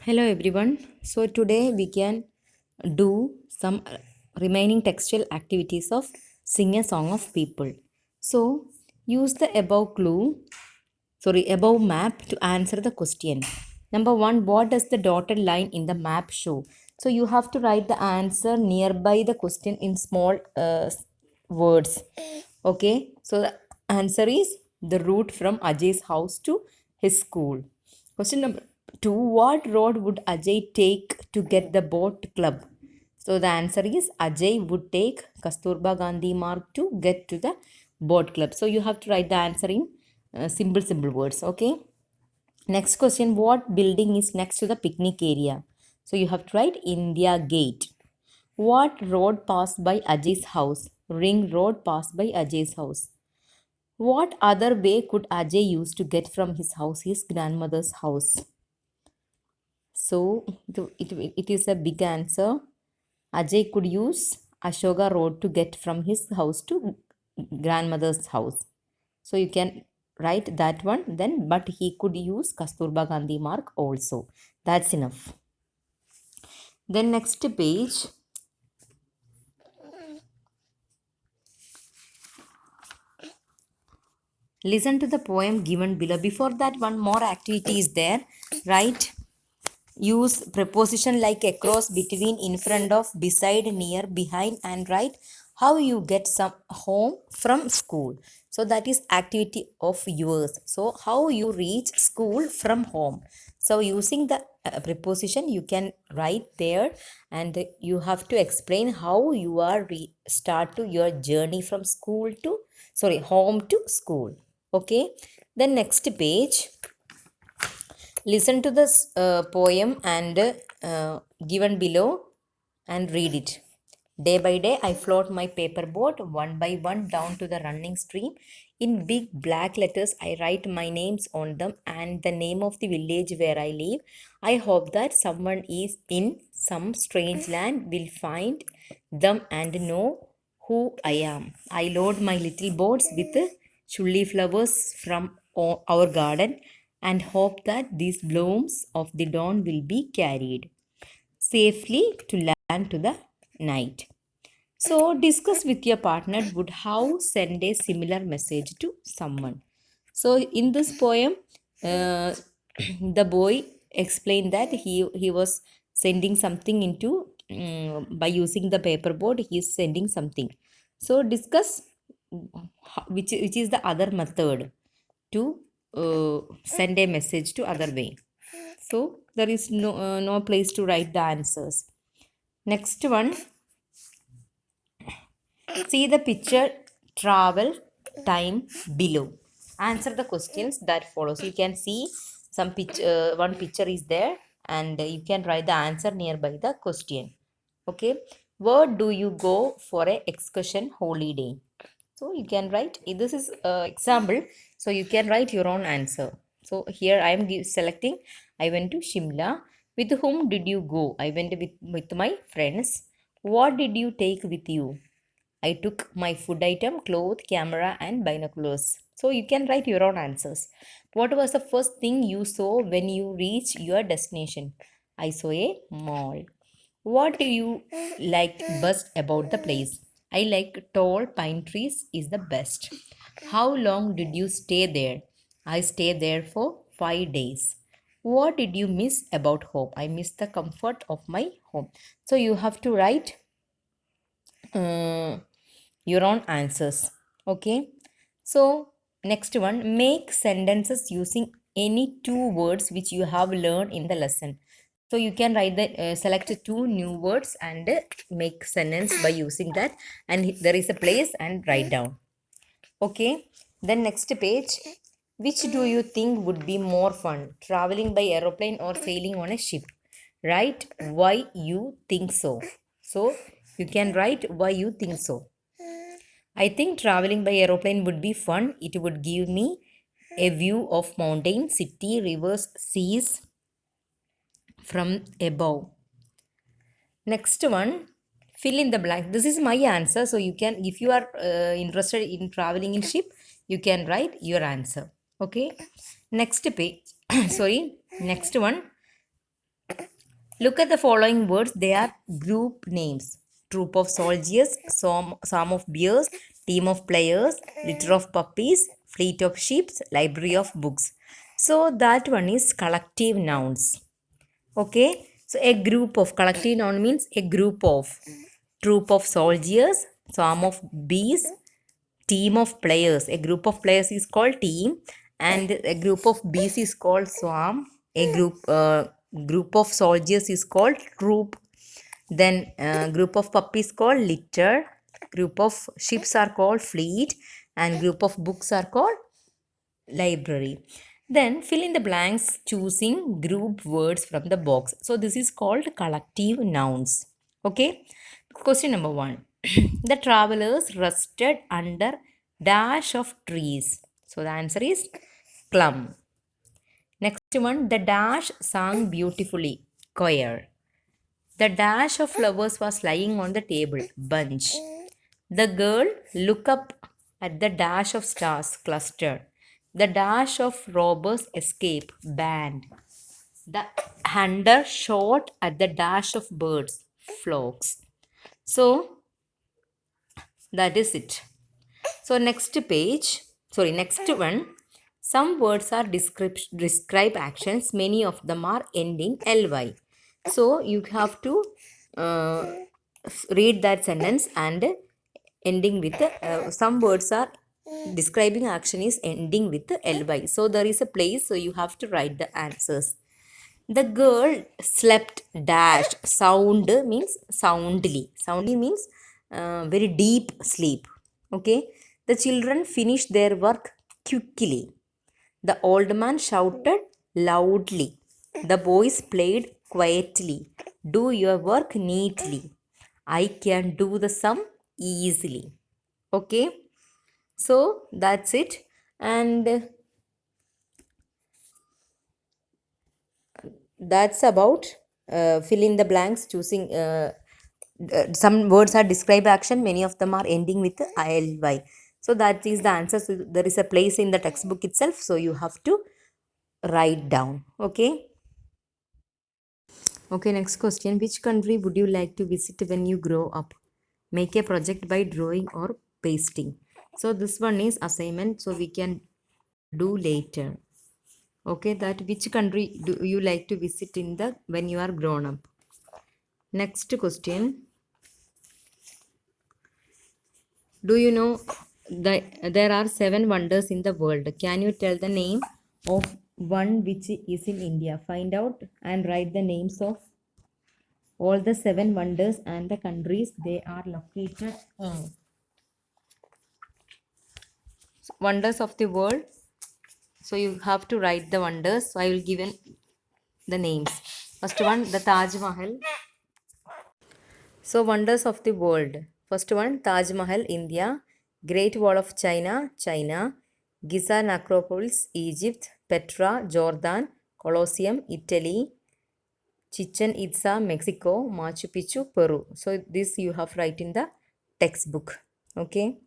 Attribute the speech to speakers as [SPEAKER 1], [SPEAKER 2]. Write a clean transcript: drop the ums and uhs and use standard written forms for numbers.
[SPEAKER 1] Hello everyone. So today we can do some remaining textual activities of sing a song of people. So use the above map to answer the question. Number 1, what does the dotted line in the map show? So you have to write the answer nearby the question in small words. Okay? So the answer is the route from Ajay's house to his school. Question number 2, what road would Ajay take to get the boat club? So the answer is Ajay would take Kasturba Gandhi Marg to get to the boat club. So you have to write the answer in simple words. Okay. Next question, what building is next to the picnic area? So you have to write India Gate. What road passed by Ajay's house? Ring road passed by Ajay's house. What other way could Ajay use to get from his grandmother's house? So it is a big answer. Ajay could use Ashoka Road to get from his house to grandmother's house. So you can write that one then, but he could use Kasturba Gandhi Mark also. That's enough. Then next page. Listen to the poem given below. Before that, one more activity is there. Write. Use preposition like across, between, in front of, beside, near, behind, and write how you get some home from school. So that is activity of yours. So how you reach school from home. So using the preposition you can write there, and you have to explain how you are start to your journey from school to home to school. Okay. Then next page. Listen to this poem and given below and read it. Day by day, I float my paper boat one by one down to the running stream. In big black letters, I write my names on them and the name of the village where I live. I hope that someone is in some strange land will find them and know who I am. I load my little boats with chulli flowers from our garden and hope that these blooms of the dawn will be carried safely to land to the night. So, discuss with your partner would how send a similar message to someone. So, in this poem, uh, the boy explained that he was sending something into by using the paper board. He is sending something. So, discuss which is the other method to send a message to other way. So, there is no place to write the answers. Next one, see the picture travel time below. Answer the questions that follows. You can see some picture. One picture is there, and you can write the answer nearby the question. Okay. Where do you go for a excursion holiday? So you can write. This is example. So you can write your own answer. So here I am selecting. I went to Shimla. With whom did you go? I went with my friends. What did you take with you? I took my food item, cloth, camera, and binoculars. So you can write your own answers. What was the first thing you saw when you reached your destination? I saw a mall. What do you like best about the place? I like tall pine trees is the best. How long did you stay there? I stayed there for 5 days. What did you miss about home? I miss the comfort of my home. So you have to write uh, your own answers. Okay. So, next one, make sentences using any two words which you have learned in the lesson. So, you can write the select two new words and make sentence by using that. And there is a place and write down. Okay. Then next page. Which do you think would be more fun? Traveling by aeroplane or sailing on a ship? Write why you think so. So you can write why you think so. I think traveling by aeroplane would be fun. It would give me a view of mountains, city, rivers, seas from above. Next one, fill in the blank. This is my answer. So you can, if you are interested in traveling in ship, you can write your answer. Okay. Next page. Sorry. Next one. Look at the following words. They are group names. Troop of soldiers, swarm of bears, team of players, litter of puppies, fleet of ships, library of books. So that one is collective nouns. Okay. So a group of collective noun means a group of troop of soldiers, swarm of bees, team of players. A group of players is called team, and a group of bees is called swarm. A group of soldiers is called troop. Then group of puppies called litter. Group of ships are called fleet, and group of books are called library. Then fill in the blanks choosing group words from the box. So this is called collective nouns. Okay. Question number 1. The travelers rested under dash of trees. So the answer is plum. Next one, the dash sang beautifully. Choir. The dash of flowers was lying on the table. Bunch. The girl looked up at the dash of stars clustered. The dash of robbers escape. Band. The hunter shot at the dash of birds. Flocks. So that is it. So next one. Some words are describe actions. Many of them are ending ly. So you have to uh, read that sentence and ending with some words are describing action is ending with ly. So there is a place. So you have to write the answers. The girl slept dash. Sound means soundly. Soundly means very deep sleep. Okay. The children finished their work quickly. The old man shouted loudly. The boys played quietly. Do your work neatly. I can do the sum easily. Okay. So that's it. And that's about fill in the blanks choosing some words are describe action, many of them are ending with ly. So that is the answer. So there is a place in the textbook itself, so you have to write down. Okay. Okay, next question. Which country would you like to visit when you grow up? Make a project by drawing or pasting. So this one is assignment, so we can do later. Okay, that which country do you like to visit in the when you are grown up? Next question. Do you know that there are 7 wonders in the world? Can you tell the name of one which is in India? Find out and write the names of all the 7 wonders and the countries they are located in. Wonders of the world. So you have to write the wonders. So I will give the names. First one, the Taj Mahal. So wonders of the world. First one, Taj Mahal, India. Great Wall of China, China. Giza Necropolis, Egypt. Petra, Jordan. Colosseum, Italy. Chichen Itza, Mexico. Machu Picchu, Peru. So this you have write in the textbook. Okay.